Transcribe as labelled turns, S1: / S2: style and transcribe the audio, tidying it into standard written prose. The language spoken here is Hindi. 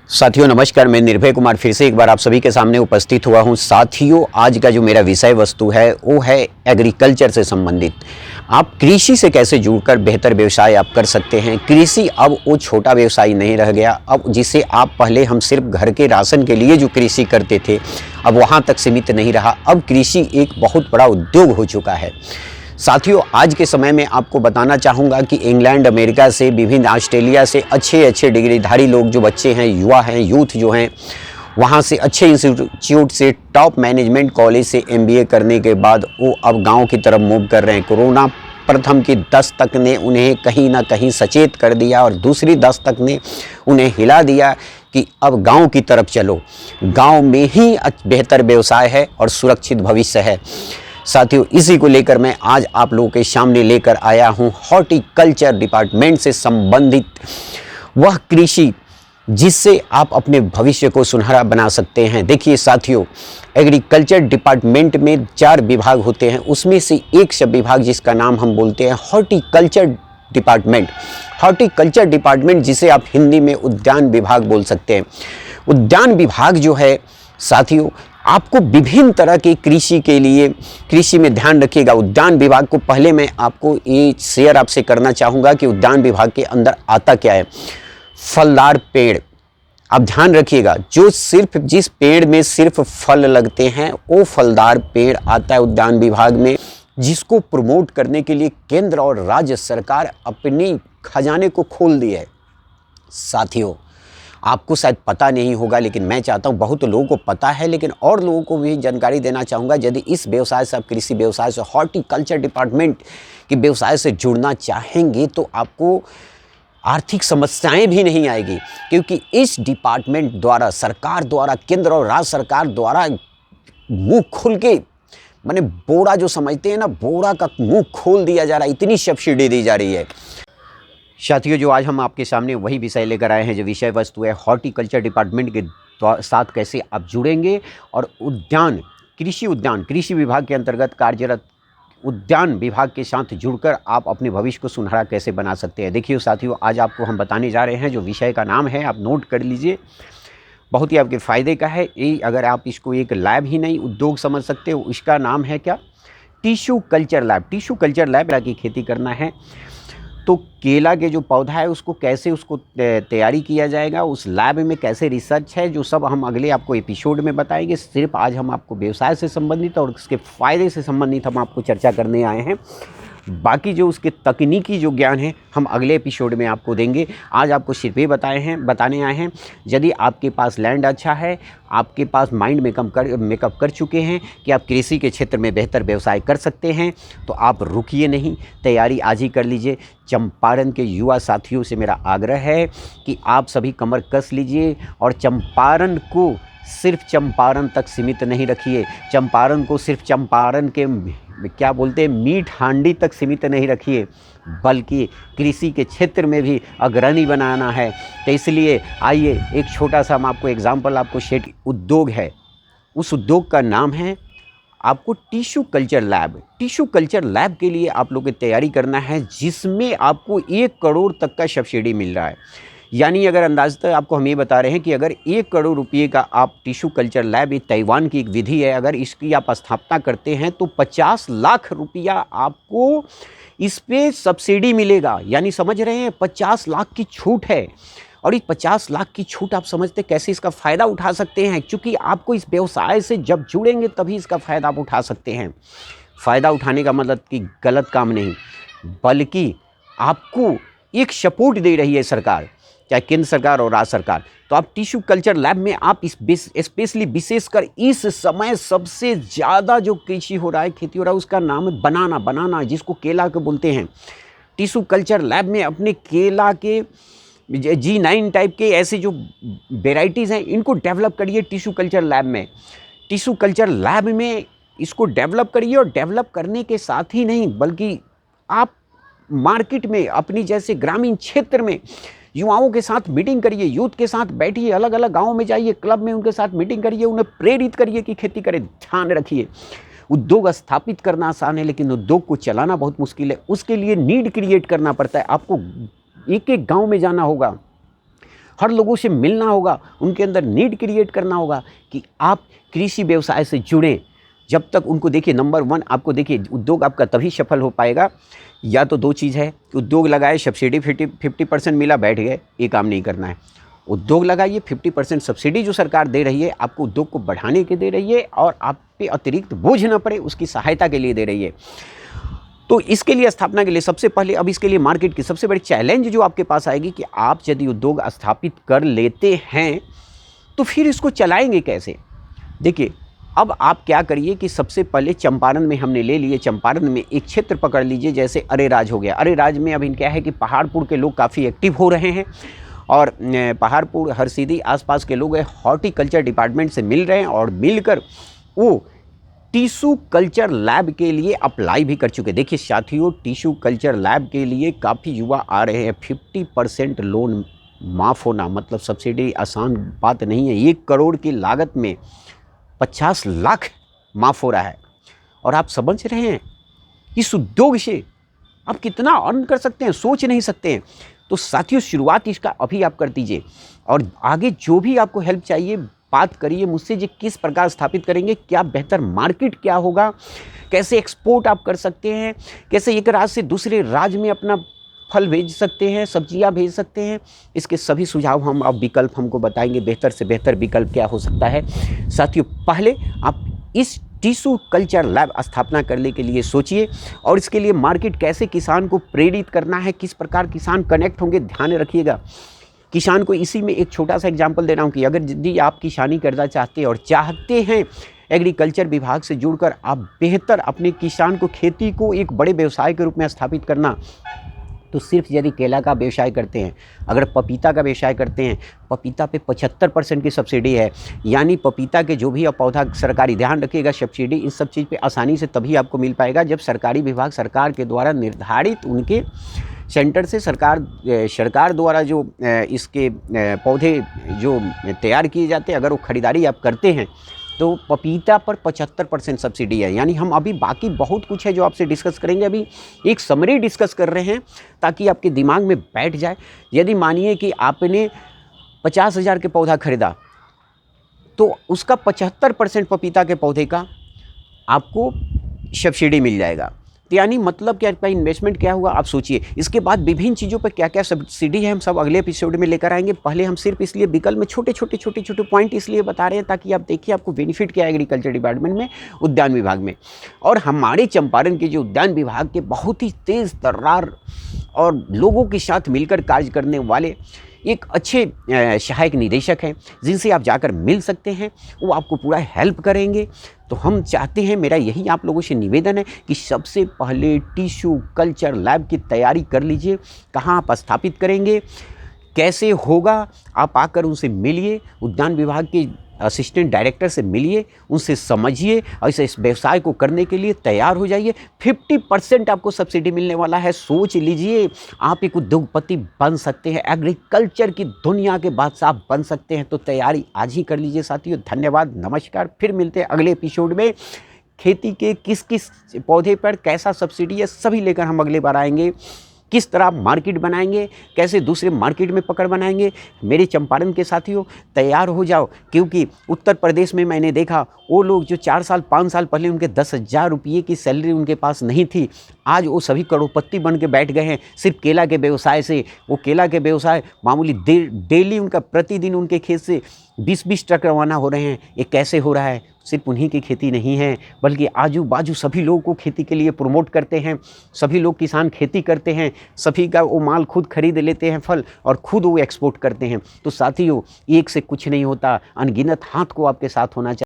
S1: साथियों नमस्कार, मैं निर्भय कुमार फिर से एक बार आप सभी के सामने उपस्थित हुआ हूं। साथियों, आज का जो मेरा विषय वस्तु है वो है एग्रीकल्चर से संबंधित। आप कृषि से कैसे जुड़कर बेहतर व्यवसाय आप कर सकते हैं। कृषि अब वो छोटा व्यवसाय नहीं रह गया। अब जिसे आप पहले हम सिर्फ घर के राशन के लिए जो कृषि करते थे, अब वहाँ तक सीमित नहीं रहा। अब कृषि एक बहुत बड़ा उद्योग हो चुका है। साथियों, आज के समय में आपको बताना चाहूँगा कि इंग्लैंड, अमेरिका से, विभिन्न ऑस्ट्रेलिया से अच्छे डिग्रीधारी लोग जो बच्चे हैं, युवा हैं, यूथ जो हैं, वहाँ से अच्छे इंस्टीट्यूट से, टॉप मैनेजमेंट कॉलेज से एमबीए करने के बाद वो अब गांव की तरफ मूव कर रहे हैं। कोरोना प्रथम की दस्तक ने उन्हें कहीं ना कहीं सचेत कर दिया और दूसरी दस्तक ने उन्हें हिला दिया कि अब गांव की तरफ चलो। गांव में ही बेहतर व्यवसाय है और सुरक्षित भविष्य है। साथियों, इसी को लेकर मैं आज आप लोगों के सामने लेकर आया हूं हॉर्टिकल्चर डिपार्टमेंट से संबंधित वह कृषि जिससे आप अपने भविष्य को सुनहरा बना सकते हैं। देखिए साथियों, एग्रीकल्चर डिपार्टमेंट में 4 विभाग होते हैं, उसमें से एक सब विभाग जिसका नाम हम बोलते हैं हॉर्टिकल्चर डिपार्टमेंट। हॉर्टिकल्चर डिपार्टमेंट जिसे आप हिंदी में उद्यान विभाग बोल सकते हैं। उद्यान विभाग जो है साथियों, आपको विभिन्न तरह के कृषि के लिए, कृषि में ध्यान रखिएगा। उद्यान विभाग को पहले मैं आपको ये शेयर आपसे करना चाहूँगा कि उद्यान विभाग के अंदर आता क्या है। फलदार पेड़, आप ध्यान रखिएगा, जो सिर्फ जिस पेड़ में सिर्फ फल लगते हैं वो फलदार पेड़ आता है उद्यान विभाग में, जिसको प्रमोट करने के लिए केंद्र और राज्य सरकार अपनी खजाने को खोल दी है। साथियों, आपको शायद पता नहीं होगा, लेकिन मैं चाहता हूं बहुत लोगों को पता है, लेकिन और लोगों को भी जानकारी देना चाहूँगा। यदि इस व्यवसाय से, आप कृषि व्यवसाय से, हॉर्टिकल्चर डिपार्टमेंट के व्यवसाय से जुड़ना चाहेंगे तो आपको आर्थिक समस्याएं भी नहीं आएगी, क्योंकि इस डिपार्टमेंट द्वारा, सरकार द्वारा, केंद्र और राज्य सरकार द्वारा मुँह खुल के, माने बोरा जो समझते हैं ना, बोरा का मुँह खोल दिया जा रहा है, इतनी सब्सिडी दी जा रही है। साथियों, जो आज हम आपके सामने वही विषय लेकर आए हैं, जो विषय वस्तु है हॉर्टिकल्चर डिपार्टमेंट के साथ कैसे आप जुड़ेंगे और कृषि विभाग के अंतर्गत कार्यरत उद्यान विभाग के साथ जुड़कर आप अपने भविष्य को सुनहरा कैसे बना सकते हैं। देखिए साथियों, आज आपको हम बताने जा रहे हैं, जो विषय का नाम है, आप नोट कर लीजिए, बहुत ही आपके फ़ायदे का है ये। अगर आप इसको एक लैब ही नहीं, उद्योग समझ सकते हो, इसका नाम है क्या, tissue culture lab. Tissue culture lab की खेती करना है तो केला के जो पौधा है उसको कैसे, उसको तैयारी किया जाएगा, उस लैब में कैसे रिसर्च है, जो सब हम अगले आपको एपिसोड में बताएंगे। सिर्फ आज हम आपको व्यवसाय से संबंधित और उसके फ़ायदे से संबंधित हम आपको चर्चा करने आए हैं। बाकी जो उसके तकनीकी जो ज्ञान है हम अगले एपिसोड में आपको देंगे। आज आपको सिर्फ ये बताने आए हैं, यदि आपके पास लैंड अच्छा है, आपके पास माइंड मेकअप कर चुके हैं कि आप कृषि के क्षेत्र में बेहतर व्यवसाय कर सकते हैं, तो आप रुकिए नहीं, तैयारी आज ही कर लीजिए। चंपारण के युवा साथियों से मेरा आग्रह है कि आप सभी कमर कस लीजिए और चंपारण को सिर्फ चंपारण तक सीमित नहीं रखिए। चंपारण को सिर्फ चंपारण के क्या बोलते हैं, मीठ हांडी तक सीमित नहीं रखिए, बल्कि कृषि के क्षेत्र में भी अग्रणी बनाना है। तो इसलिए आइए एक छोटा सा हम आपको एग्जाम्पल, आपको शेड उद्योग है, उस उद्योग का नाम है आपको tissue culture lab. Tissue culture lab के लिए आप लोग को तैयारी करना है, जिसमें आपको 1 करोड़ तक का सब्सिडी मिल रहा है। यानी अगर अंदाज़तः आपको हम ये बता रहे हैं कि अगर 1 करोड़ रुपये का आप टिश्यू कल्चर लैब, ये ताइवान की एक विधि है, अगर इसकी आप स्थापना करते हैं तो 50 लाख रुपया आपको इस पे सब्सिडी मिलेगा। यानी समझ रहे हैं, 50 लाख की छूट है। और इस 50 लाख की छूट आप समझते कैसे इसका फ़ायदा उठा सकते हैं, क्योंकि आपको इस व्यवसाय से जब जुड़ेंगे तभी इसका फ़ायदा आप उठा सकते हैं। फ़ायदा उठाने का मतलब कि गलत काम नहीं, बल्कि आपको एक सपोर्ट दे रही है सरकार, चाहे केंद्र सरकार और राज्य सरकार। तो आप टिश्यू कल्चर लैब में आप स्पेशली विशेषकर इस समय सबसे ज़्यादा जो कृषि हो रहा है, खेती हो रहा है, उसका नाम है बनाना, जिसको केला के बोलते हैं। टिश्यू कल्चर लैब में अपने केला के G9 टाइप के ऐसे जो वेराइटीज़ हैं, इनको डेवलप करिए टिश्यू कल्चर लैब में। टिश्यू कल्चर लैब में इसको डेवलप करिए, और डेवलप करने के साथ ही नहीं, बल्कि आप मार्केट में, अपनी जैसे ग्रामीण क्षेत्र में युवाओं के साथ मीटिंग करिए, यूथ के साथ बैठिए, अलग अलग गाँव में जाइए, क्लब में उनके साथ मीटिंग करिए, उन्हें प्रेरित करिए कि खेती करें। ध्यान रखिए, उद्योग स्थापित करना आसान है, लेकिन उद्योग को चलाना बहुत मुश्किल है। उसके लिए नीड क्रिएट करना पड़ता है। आपको एक गांव में जाना होगा, हर लोगों से मिलना होगा, उनके अंदर नीड क्रिएट करना होगा कि आप कृषि व्यवसाय से जुड़ें। जब तक उनको देखिए, नंबर 1 आपको देखिए, उद्योग आपका तभी सफल हो पाएगा, या तो 2 चीज़ है, उद्योग लगाए, सब्सिडी 50% मिला, बैठ गए, ये काम नहीं करना है। उद्योग लगाइए, 50% सब्सिडी जो सरकार दे रही है आपको, उद्योग को बढ़ाने के दे रही है और आप पे अतिरिक्त बोझ न पड़े उसकी सहायता के लिए दे रही है। तो इसके लिए, स्थापना के लिए सबसे पहले, अब इसके लिए मार्केट की सबसे बड़ी चैलेंज जो आपके पास आएगी कि आप यदि उद्योग स्थापित कर लेते हैं तो फिर इसको चलाएंगे कैसे। देखिए, अब आप क्या करिए कि सबसे पहले चंपारण में हमने ले लिए, चंपारण में एक क्षेत्र पकड़ लीजिए, जैसे अरेराज हो गया। अरेराज में अभी क्या है कि पहाड़पुर के लोग काफ़ी एक्टिव हो रहे हैं और पहाड़पुर, हरसिद्धि आसपास के लोग हॉर्टिकल्चर डिपार्टमेंट से मिल रहे हैं और मिलकर वो टिश्यू कल्चर लैब के लिए अप्लाई भी कर चुके। देखिए साथियों, टिश्यू कल्चर लैब के लिए काफ़ी युवा आ रहे हैं। 50% लोन माफ़ होना मतलब सब्सिडी आसान बात नहीं है। 1 करोड़ की लागत में 50 लाख माफ़ हो रहा है और आप समझ रहे हैं इस उद्योग से आप कितना अर्न कर सकते हैं, सोच नहीं सकते हैं। तो साथियों, शुरुआत इसका अभी आप कर दीजिए और आगे जो भी आपको हेल्प चाहिए बात करिए मुझसे, जी किस प्रकार स्थापित करेंगे, क्या बेहतर मार्केट क्या होगा, कैसे एक्सपोर्ट आप कर सकते हैं, कैसे एक राज्य से दूसरे राज्य में अपना फल भेज सकते हैं, सब्जियां भेज सकते हैं। इसके सभी सुझाव हम अब विकल्प हमको बताएंगे, बेहतर से बेहतर विकल्प क्या हो सकता है। साथियों, पहले आप इस टिश्यू कल्चर लैब स्थापना करने के लिए सोचिए और इसके लिए मार्केट कैसे किसान को प्रेरित करना है, किस प्रकार किसान कनेक्ट होंगे, ध्यान रखिएगा। किसान को इसी में एक छोटा सा एग्जाम्पल दे रहा हूँ कि अगर यदि आप किसानी करना चाहते हैं और चाहते हैं एग्रीकल्चर विभाग से जुड़कर आप बेहतर अपने किसान को, खेती को एक बड़े व्यवसाय के रूप में स्थापित करना, तो सिर्फ यदि केला का व्यवसाय करते हैं, अगर पपीता का व्यवसाय करते हैं, पपीता पे 75% की सब्सिडी है, यानी पपीता के जो भी आप पौधा सरकारी, ध्यान रखिएगा सब्सिडी इस सब चीज़ पे आसानी से तभी आपको मिल पाएगा जब सरकारी विभाग सरकार के द्वारा निर्धारित उनके सेंटर से सरकार द्वारा जो इसके पौधे जो तैयार किए जाते हैं, अगर वो खरीदारी आप करते हैं तो पपीता पर 75% सब्सिडी है। यानी हम अभी बाकी बहुत कुछ है जो आपसे डिस्कस करेंगे, अभी एक समरी डिस्कस कर रहे हैं ताकि आपके दिमाग में बैठ जाए। यदि मानिए कि आपने 50,000 के पौधा खरीदा तो उसका 75% पपीता के पौधे का आपको सब्सिडी मिल जाएगा। तो यानी मतलब क्या, आपका इन्वेस्टमेंट क्या हुआ आप सोचिए। इसके बाद विभिन्न चीज़ों पर क्या क्या सब्सिडी है हम सब अगले एपिसोड में लेकर आएंगे। पहले हम सिर्फ इसलिए विकल्प में छोटे छोटे पॉइंट इसलिए बता रहे हैं ताकि आप देखिए आपको बेनिफिट क्या है एग्रीकल्चर डिपार्टमेंट में, उद्यान विभाग में। और हमारे चंपारण के जो उद्यान विभाग के बहुत ही तेज़ तर्रार और लोगों के साथ मिलकर कार्य करने वाले एक अच्छे सहायक निदेशक हैं जिनसे आप जाकर मिल सकते हैं, वो आपको पूरा हेल्प करेंगे। तो हम चाहते हैं, मेरा यही आप लोगों से निवेदन है कि सबसे पहले टिश्यू कल्चर लैब की तैयारी कर लीजिए। कहाँ आप स्थापित करेंगे, कैसे होगा, आप आकर उनसे मिलिए, उद्यान विभाग के असिस्टेंट डायरेक्टर से मिलिए, उनसे समझिए और इस व्यवसाय को करने के लिए तैयार हो जाइए। 50% आपको सब्सिडी मिलने वाला है। सोच लीजिए, आप एक उद्योगपति बन सकते हैं, एग्रीकल्चर की दुनिया के बादशाह बन सकते हैं। तो तैयारी आज ही कर लीजिए साथियों। धन्यवाद, नमस्कार। फिर मिलते हैं अगले एपिसोड में। खेती के किस किस पौधे पर कैसा सब्सिडी है सभी लेकर हम अगले बार आएंगे। किस तरह आप मार्केट बनाएंगे, कैसे दूसरे मार्केट में पकड़ बनाएंगे। मेरे चंपारण के साथियों तैयार हो जाओ, क्योंकि उत्तर प्रदेश में मैंने देखा वो लोग जो 4 साल 5 साल पहले उनके 10,000 रुपये की सैलरी उनके पास नहीं थी, आज वो सभी करोड़पति बन के बैठ गए हैं सिर्फ केला के व्यवसाय से। वो केला के व्यवसाय मामूली डेली उनका प्रतिदिन उनके खेत से 20-20 ट्रक रवाना हो रहे हैं। ये कैसे हो रहा है? सिर्फ उन्हीं की खेती नहीं है बल्कि आजू बाजू सभी लोगों को खेती के लिए प्रमोट करते हैं। सभी लोग किसान खेती करते हैं, सभी का वो माल खुद खरीद लेते हैं फल और खुद वो एक्सपोर्ट करते हैं। तो साथियों, एक से कुछ नहीं होता, अनगिनत हाथ को आपके साथ होना चाहिए।